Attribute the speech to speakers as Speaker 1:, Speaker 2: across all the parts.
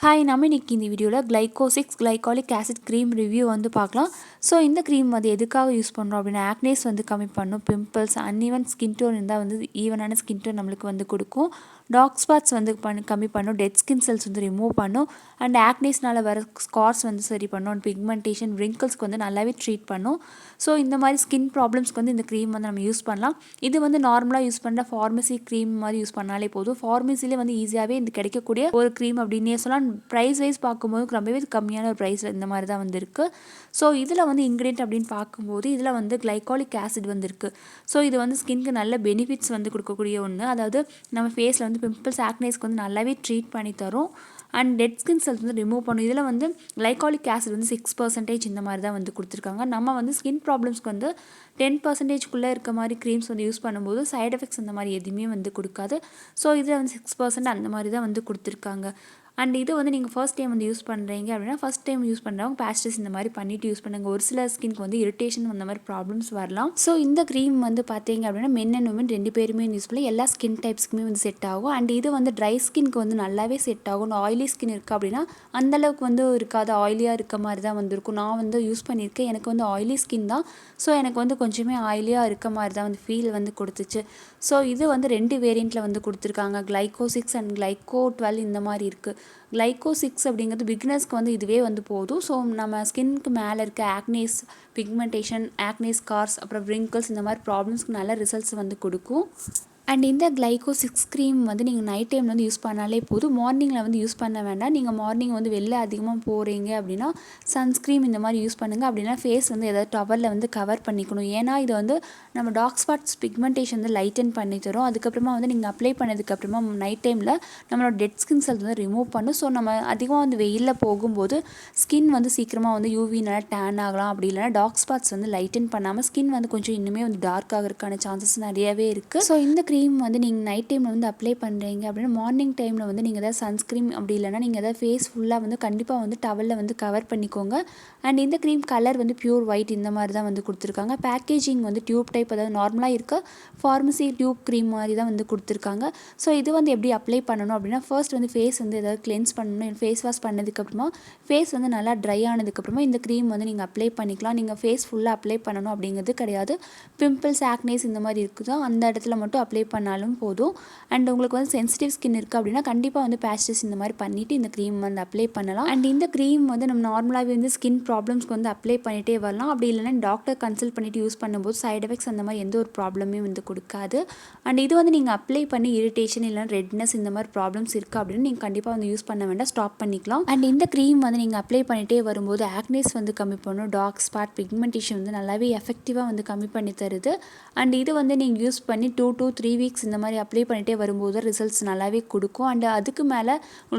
Speaker 1: Hi, நம்ம இன்னைக்கு இந்த வீடியோவில் Glyco Glycolic Acid cream review வந்து பார்க்கலாம். ஸோ இந்த க்ரீம் வந்து எதுக்காக யூஸ் பண்ணுறோம் அப்படின்னா, ஆக்னேஸ் வந்து கம்மி பண்ணும், பிம்பிள்ஸ், அன்இவன் ஸ்கின் டோன் இருந்தால் வந்து ஈவனான ஸ்கின் டோன் நம்மளுக்கு வந்து கொடுக்கும், டார்க் ஸ்பாட்ஸ் வந்து கம்மி பண்ணும், டெட் ஸ்கின் செல்ஸ் வந்து ரிமூவ் பண்ணும், அண்ட் ஆக்னேஸ்னால வர ஸ்கார்ஸ் வந்து சரி பண்ணும், அண்ட் பிக்மெண்டேஷன் ரிங்கிள்ஸ்க்கு வந்து நல்லாவே ட்ரீட் பண்ணும். ஸோ இந்த மாதிரி ஸ்கின் ப்ராப்ளம்ஸ்க்கு வந்து இந்த க்ரீம் வந்து நம்ம யூஸ் பண்ணலாம். இது வந்து நார்மலாக யூஸ் பண்ணுற ஃபார்மசி க்ரீம் மாதிரி யூஸ் பண்ணாலே போதும். ஃபார்மசிலே வந்து ஈஸியாகவே இந்த கிடைக்கக்கூடிய ஒரு க்ரீம் அப்படின்னே சொல்லலாம். ப்ரைஸ் வைஸ் பார்க்கும்போது ரொம்பவே கம்மியான ஒரு ப்ரைஸில் இந்த மாதிரி தான் வந்து இருக்குது. ஸோ இதில் வந்து இன்க்ரீடியன்ட் அப்படின்னு பார்க்கும்போது இதில் வந்து கிளைகாலிக் ஆசிட் வந்து இருக்குது. ஸோ இது வந்து ஸ்கின்க்கு நல்ல பெனிஃபிட்ஸ் வந்து கொடுக்கக்கூடிய ஒன்று. அதாவது நம்ம ஃபேஸில் வந்து பிம்பிள்ஸ், ஆக்னேஸ்க்கு வந்து நல்லாவே ட்ரீட் பண்ணி தரும், அண்ட் டெட் ஸ்கின் செல்ஸ் வந்து ரிமூவ் பண்ணும். இதில் வந்து கிளைகாலிக் ஆசிட் வந்து 6% இந்த மாதிரி தான் வந்து கொடுத்துருக்காங்க. நம்ம வந்து ஸ்கின் ப்ராப்ளம்ஸ்க்கு வந்து 10%க்குள்ளே இருக்க மாதிரி க்ரீம்ஸ் வந்து யூஸ் பண்ணும்போது சைட் எஃபெக்ட்ஸ் அந்த மாதிரி எதுவுமே வந்து கொடுக்காது. ஸோ இதில் வந்து 6% அந்த மாதிரி தான் வந்து கொடுத்துருக்காங்க. அண்ட் இது வந்து நீங்கள் ஃபர்ஸ்ட் டைம் வந்து யூஸ் பண்ணுறீங்க அப்படின்னா, ஃபஸ்ட் டைம் யூஸ் பண்ணுறவங்க பேஸ்டஸ் இந்த மாதிரி பண்ணிவிட்டு யூஸ் பண்ணுங்கள். ஒரு சில ஸ்கின்க்கு வந்து இரிட்டேஷன் அந்த மாதிரி ப்ராப்ளம்ஸ் வரலாம். ஸோ இந்த க்ரீம் வந்து பார்த்தீங்க அப்படின்னா மென் அண்ட் உமன் 2 பேருமே யூஸ் பண்ணி எல்லா ஸ்கின் டைப்ஸ்க்குமே வந்து செட் ஆகும். அண்ட் இது வந்து ட்ரை ஸ்கின்க்கு வந்து நல்லாவே செட் ஆகும். ஆயிலி ஸ்கின் இருக்குது அப்படின்னா அந்தளவுக்கு வந்து இருக்காது, ஆயிலியாக இருக்க மாதிரி தான் வந்து இருக்கும். நான் வந்து யூஸ் பண்ணியிருக்கேன், எனக்கு வந்து ஆயிலி ஸ்கின் தான். ஸோ எனக்கு வந்து கொஞ்சமே ஆயிலியாக இருக்க மாதிரி தான் வந்து ஃபீல் வந்து கொடுத்துச்சு. ஸோ இது வந்து 2 வேரியண்ட்டில் வந்து கொடுத்துருக்காங்க, Glyco 6 அண்ட் Glyco 12 இந்த மாதிரி இருக்குது. Glyco 6 அப்படிங்கிறது பிகினர்ஸ்க்கு வந்து இதுவே வந்து போதும். ஸோ நம்ம ஸ்கின்க்கு மேலே இருக்க ஆக்னேஸ், பிக்மெண்டேஷன், ஆக்னேஸ் ஸ்கார்ஸ், அப்புறம் ரிங்கிள்ஸ் இந்த மாதிரி ப்ராப்ளம்ஸ்க்கு நல்ல ரிசல்ட்ஸ் வந்து கொடுக்கும். அண்ட் இந்த Glyco 6 க்ரீம் வந்து நீங்கள் நைட் டைமில் வந்து யூஸ் பண்ணாலே போதும், மார்னிங்கில் வந்து யூஸ் பண்ண வேண்டாம். நீங்கள் மார்னிங் வந்து வெளில அதிகமாக போகிறீங்க அப்படின்னா சன்ஸ்க்ரீம் இந்த மாதிரி யூஸ் பண்ணுங்கள். அப்படின்னா ஃபேஸ் வந்து ஏதாவது டவலில் வந்து கவர் பண்ணிக்கணும். ஏன்னா இது வந்து நம்ம டார்க் ஸ்பாட்ஸ், பிக்மெண்டேஷன் வந்து லைட்டன் பண்ணி தரும். அதுக்கப்புறமா வந்து நீங்கள் அப்ளை பண்ணதுக்கப்புறமா நைட் டைமில் நம்மளோட டெட் ஸ்கின் செல்ஸ் வந்து ரிமூவ் பண்ணும். ஸோ நம்ம அதிகமாக வந்து வெயிலில் போகும்போது ஸ்கின் வந்து சீக்கிரமாக வந்து யூவினால டேன் ஆகலாம், அப்படி இல்லைனா டார்க் ஸ்பாட்ஸ் வந்து லைட்டன் பண்ணாமல் ஸ்கின் வந்து கொஞ்சம் இன்னுமே வந்து டார்க் ஆகிறதுக்கான சான்சஸ் நிறையவே இருக்குது. ஸோ இந்த க்ரீம் வந்து நீங்கள் நைட் டைமில் வந்து அப்ளை பண்ணுறீங்க அப்படின்னா மார்னிங் டைமில் வந்து நீங்கள் எதாவது சன்ஸ்க்ரீம் அப்படி இல்லைனா நீங்கள் எதாவது ஃபேஸ் ஃபுல்லாக வந்து கண்டிப்பாக வந்து டவலில் வந்து கவர் பண்ணிக்கோங்க. அண்ட் இந்த க்ரீம் கலர் வந்து பியூர் ஒயிட் இந்த மாதிரி தான் வந்து கொடுத்துருக்காங்க. பேக்கேஜிங் வந்து டியூப் டைப், அதாவது நார்மலாக இருக்க ஃபார்மசி டியூப் க்ரீம் மாதிரி தான் வந்து கொடுத்துருக்காங்க. ஸோ இது வந்து எப்படி அப்ளை பண்ணணும் அப்படின்னா, ஃபர்ஸ்ட் வந்து ஃபேஸ் வந்து எதாவது கிளென்ஸ் பண்ணணும். ஃபேஸ் வாஷ் பண்ணதுக்கப்புறமா ஃபேஸ் வந்து நல்லா ட்ரை ஆனதுக்கப்புறமா இந்த க்ரீம் வந்து நீங்கள் அப்ளை பண்ணிக்கலாம். நீங்கள் ஃபேஸ் ஃபுல்லாக அப்ளை பண்ணணும் அப்படிங்கிறது கிடையாது. பிம்பிள்ஸ், ஆக்னேஸ் இந்த மாதிரி இருக்குதோ அந்த இடத்துல மட்டும் அப்ளை பண்ணாலும் போதும். அண்ட் உங்களுக்கு வந்து சென்சிட்டிவ் ஸ்கின் இருக்குது அப்படின்னா கண்டிப்பாக வந்து பேஸ்டஸ் இந்த மாதிரி பண்ணிவிட்டு இந்த க்ரீம் வந்து அப்ளை பண்ணலாம். அண்ட் இந்த க்ரீம் வந்து நம்ம நார்மலாகவே வந்து ஸ்கின் ப்ராப்ளம்ஸ்க்கு வந்து அப்ளை பண்ணிகிட்டே வரலாம். அப்படி இல்லைனா டாக்டர் கன்சல்ட் பண்ணிவிட்டு யூஸ் பண்ணும்போது சைட் எஃபெக்ட்ஸ் அந்த மாதிரி எந்த ஒரு ப்ராப்ளமே வந்து கொடுக்காது. அண்ட் இது வந்து நீங்கள் அப்ளை பண்ணி இரிட்டேஷன் இல்லைனா ரெட்னஸ் இந்த மாதிரி ப்ராப்ளம்ஸ் இருக்குது அப்படின்னு நீங்கள் கண்டிப்பாக வந்து யூஸ் பண்ண வேண்டாம், ஸ்டாப் பண்ணிக்கலாம். அண்ட் இந்த க்ரீம் வந்து நீங்கள் அப்ளை பண்ணிகிட்டே வரும்போது ஆக்னேஸ் வந்து கம்மி பண்ணும், டார்க் ஸ்பாட், பிக்மெண்டேஷன் வந்து நல்லாவே எஃபெக்டிவாக வந்து கம்மி பண்ணி தருது. அண்ட் இது வந்து நீங்கள் யூஸ் பண்ணி 2 to 3 வீக்ஸ் இந்த மாதிரி அப்ளை பண்ணிகிட்டே வரும்போது ரிசல்ட்ஸ் நல்லாவே கொடுக்கும். அண்ட் அதுக்கு மேலே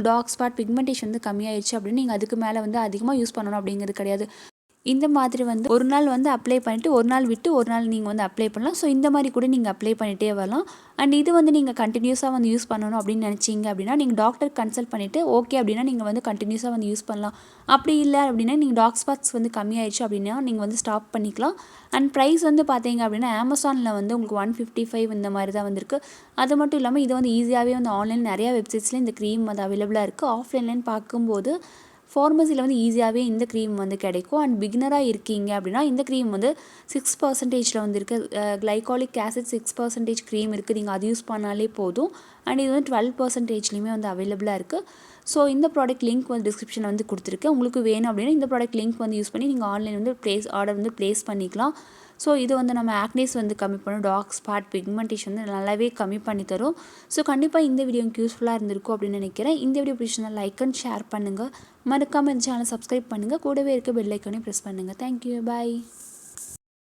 Speaker 1: டார்க் ஸ்பாட், பிக்மெண்டேஷன் வந்து கம்மியாயிடுச்சு அப்படின்னு நீங்கள் அதுக்கு மேலே வந்து அதிகமாக யூஸ் பண்ணணும் அப்படிங்கிறது கிடையாது. இந்த மாதிரி வந்து ஒரு நாள் வந்து அப்ளை பண்ணிவிட்டு ஒரு நாள் விட்டு ஒரு நாள் நீங்கள் வந்து அப்ளை பண்ணலாம். ஸோ இந்த மாதிரி கூட நீங்கள் அப்ளை பண்ணிகிட்டே வரலாம். அண்ட் இது வந்து நீங்கள் கண்டினியூஸாக வந்து யூஸ் பண்ணணும் அப்படின்னு நினச்சிங்க அப்படின்னா நீங்கள் டாக்டர் கன்சல்ட் பண்ணிவிட்டு ஓகே அப்படின்னா நீங்கள் வந்து கண்டினியூஸாக வந்து யூஸ் பண்ணலாம். அப்படி இல்லை அப்படின்னா நீங்கள் டார்க் ஸ்பாட்ஸ் வந்து கம்மியாயிடுச்சு அப்படின்னா நீங்கள் வந்து ஸ்டாப் பண்ணிக்கலாம். அண்ட் ப்ரைஸ் வந்து பார்த்தீங்க அப்படின்னா அமேசானில் வந்து உங்களுக்கு 155 இந்த மாதிரி தான் வந்திருக்கு. அது மட்டும் இல்லாமல் இது வந்து ஈஸியாகவே வந்து ஆன்லைன் நிறையா வெப்சைட்ஸில் இந்த க்ரீம் வந்து அவைலபிளாக இருக்குது. ஆஃப்லைன்லேன்னு பார்க்கும்போது ஃபார்மசியில் வந்து ஈஸியாகவே இந்த க்ரீம் வந்து கிடைக்கும். அண்ட் பிகினராக இருக்கீங்க அப்படின்னா இந்த க்ரீம் வந்து 6%ல் வந்து இருக்குது. கிளைகாலிக் ஆசிட் 6% க்ரீம் இருக்குது, நீங்கள் அது யூஸ் பண்ணாலே போதும். அண்ட் இது வந்து 12%லேயுமே வந்து அவைலபிளாக இருக்குது. ஸோ இந்த ப்ராடக்ட் லிங்க் வந்து டிஸ்கிரிப்ஷனில் வந்து கொடுத்துருக்கேன். உங்களுக்கு வேணும் அப்படின்னா இந்த ப்ராடக்ட் லிங்க் வந்து யூஸ் பண்ணி நீங்கள் ஆன்லைன் வந்து ஆர்டர் வந்து ப்ளேஸ் பண்ணிக்கலாம். ஸோ இது வந்து நம்ம ஆக்னேஸ் வந்து கம்மி பண்ணும், டார்க் ஸ்பாட், பிக்மெண்டேஷன் வந்து நல்லாவே கம்மி பண்ணி தரும். ஸோ கண்டிப்பாக இந்த வீடியோ எனக்கு யூஸ்ஃபுல்லாக இருந்திருக்கும் அப்படின்னு நினைக்கிறேன். இந்த வீடியோ பிடிச்சிருந்தா லைக் அண்ட் ஷேர் பண்ணுங்கள். மறக்காமல் இந்த சேனலை சப்ஸ்கிரைப் பண்ணுங்கள். கூடவே இருக்க பெல் ஐக்கானே ப்ரெஸ் பண்ணுங்கள். தேங்க்யூ, பாய்.